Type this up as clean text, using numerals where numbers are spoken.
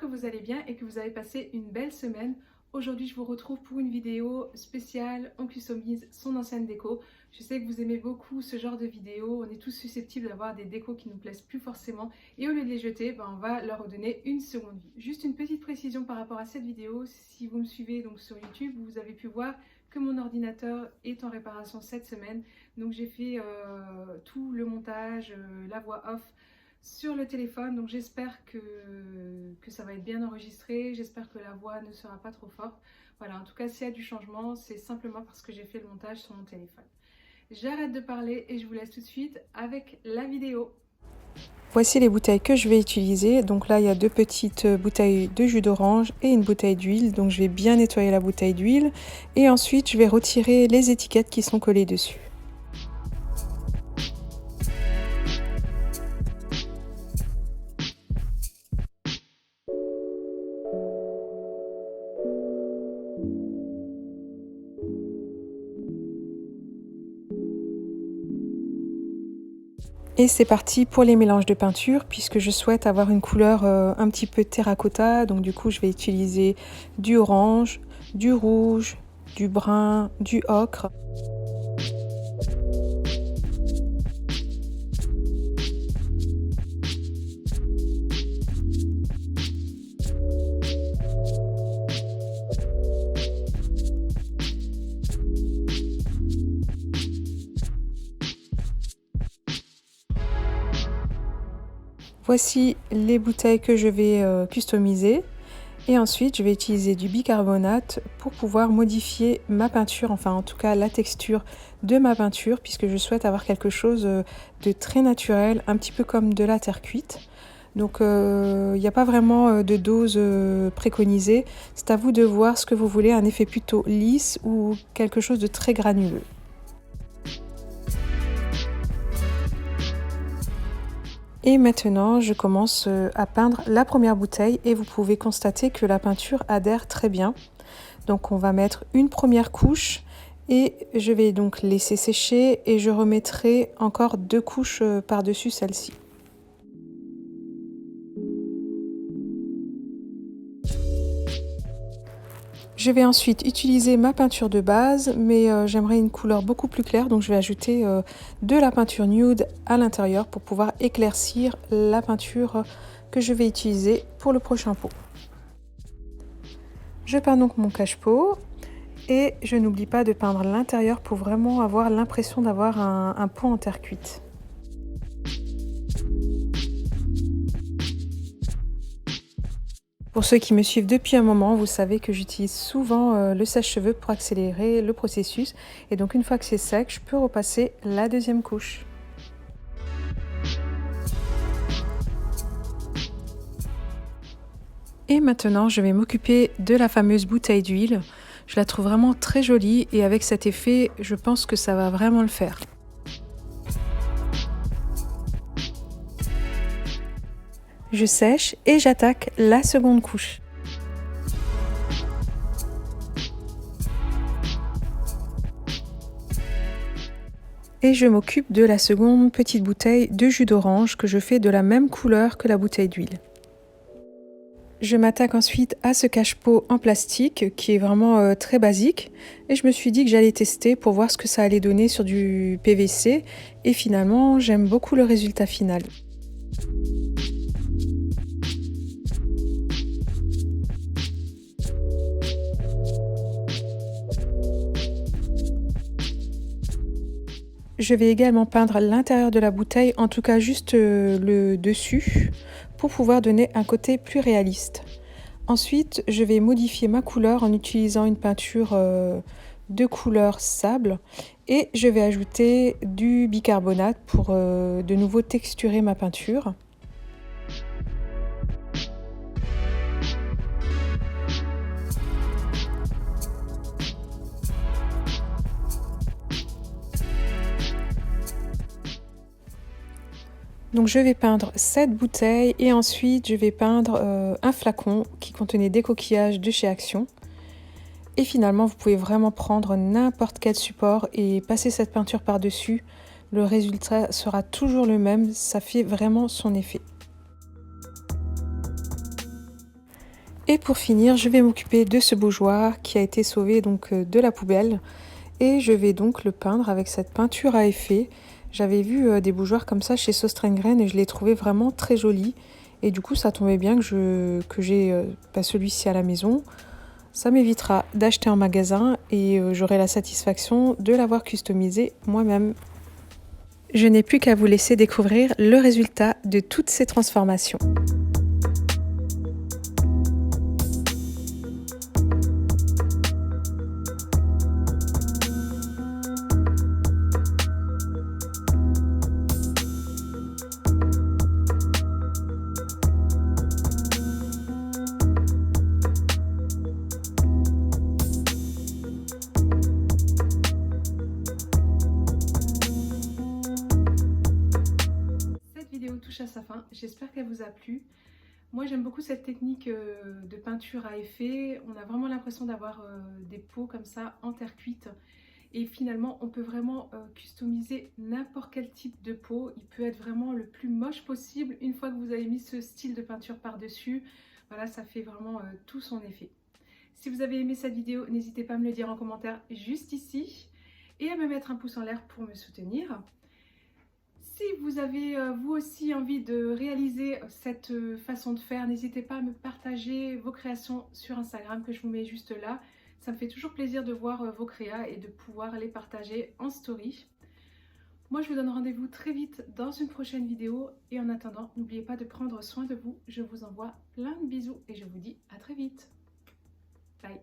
vous allez bien et que vous avez passé une belle semaine. Aujourd'hui, je vous retrouve pour une vidéo spéciale. On customise son ancienne déco. Je sais que vous aimez beaucoup ce genre de vidéo. On est tous susceptibles d'avoir des décos qui nous plaisent plus forcément. Et au lieu de les jeter, on va leur redonner une seconde vie. Juste une petite précision par rapport à cette vidéo. Si vous me suivez donc sur YouTube, vous avez pu voir que mon ordinateur est en réparation cette semaine. Donc j'ai fait tout le montage, la voix off sur le téléphone, donc j'espère que ça va être bien enregistré, j'espère que la voix ne sera pas trop forte. Voilà, en tout cas s'il y a du changement, c'est simplement parce que j'ai fait le montage sur mon téléphone. J'arrête de parler et je vous laisse tout de suite avec la vidéo. Voici les bouteilles que je vais utiliser. Donc là, il y a 2 petites bouteilles de jus d'orange et une bouteille d'huile. Donc je vais bien nettoyer la bouteille d'huile et ensuite je vais retirer les étiquettes qui sont collées dessus. Et c'est parti pour les mélanges de peinture puisque je souhaite avoir une couleur un petit peu terracotta. Donc du coup, je vais utiliser du orange, du rouge, du brun, du ocre. Voici les bouteilles que je vais customiser et ensuite je vais utiliser du bicarbonate pour pouvoir modifier ma peinture, enfin en tout cas la texture de ma peinture puisque je souhaite avoir quelque chose de très naturel, un petit peu comme de la terre cuite. Donc il n'y a pas vraiment de dose préconisée, c'est à vous de voir ce que vous voulez, un effet plutôt lisse ou quelque chose de très granuleux. Et maintenant, je commence à peindre la première bouteille et vous pouvez constater que la peinture adhère très bien. Donc on va mettre une première couche et je vais donc laisser sécher et je remettrai encore 2 couches par-dessus celle-ci. Je vais ensuite utiliser ma peinture de base, mais j'aimerais une couleur beaucoup plus claire, donc je vais ajouter de la peinture nude à l'intérieur pour pouvoir éclaircir la peinture que je vais utiliser pour le prochain pot. Je peins donc mon cache-pot et je n'oublie pas de peindre l'intérieur pour vraiment avoir l'impression d'avoir un pot en terre cuite. Pour ceux qui me suivent depuis un moment, vous savez que j'utilise souvent le sèche-cheveux pour accélérer le processus. Et donc une fois que c'est sec, je peux repasser la deuxième couche. Et maintenant, je vais m'occuper de la fameuse bouteille d'huile. Je la trouve vraiment très jolie et avec cet effet, je pense que ça va vraiment le faire. Je sèche et j'attaque la seconde couche. Et je m'occupe de la seconde petite bouteille de jus d'orange que je fais de la même couleur que la bouteille d'huile. Je m'attaque ensuite à ce cache-pot en plastique qui est vraiment très basique et je me suis dit que j'allais tester pour voir ce que ça allait donner sur du PVC et finalement j'aime beaucoup le résultat final. Je vais également peindre l'intérieur de la bouteille, en tout cas juste le dessus, pour pouvoir donner un côté plus réaliste. Ensuite, je vais modifier ma couleur en utilisant une peinture de couleur sable et je vais ajouter du bicarbonate pour de nouveau texturer ma peinture. Donc je vais peindre cette bouteille et ensuite je vais peindre un flacon qui contenait des coquillages de chez Action. Et finalement, vous pouvez vraiment prendre n'importe quel support et passer cette peinture par-dessus. Le résultat sera toujours le même, ça fait vraiment son effet. Et pour finir, je vais m'occuper de ce bougeoir qui a été sauvé donc de la poubelle. Et je vais donc le peindre avec cette peinture à effet. J'avais vu des bougeoirs comme ça chez Sostrengren et je les trouvais vraiment très jolis. Et du coup, ça tombait bien que j'ai celui-ci à la maison. Ça m'évitera d'acheter en magasin et j'aurai la satisfaction de l'avoir customisé moi-même. Je n'ai plus qu'à vous laisser découvrir le résultat de toutes ces transformations. Touche à sa fin, j'espère qu'elle vous a plu. Moi j'aime beaucoup cette technique de peinture à effet, on a vraiment l'impression d'avoir des pots comme ça en terre cuite et finalement on peut vraiment customiser n'importe quel type de pot, il peut être vraiment le plus moche possible une fois que vous avez mis ce style de peinture par dessus, voilà ça fait vraiment tout son effet. Si vous avez aimé cette vidéo, n'hésitez pas à me le dire en commentaire juste ici et à me mettre un pouce en l'air pour me soutenir. Si vous avez vous aussi envie de réaliser cette façon de faire, n'hésitez pas à me partager vos créations sur Instagram que je vous mets juste là. Ça me fait toujours plaisir de voir vos créas et de pouvoir les partager en story. Moi je vous donne rendez-vous très vite dans une prochaine vidéo et en attendant, n'oubliez pas de prendre soin de vous. Je vous envoie plein de bisous et je vous dis à très vite. Bye.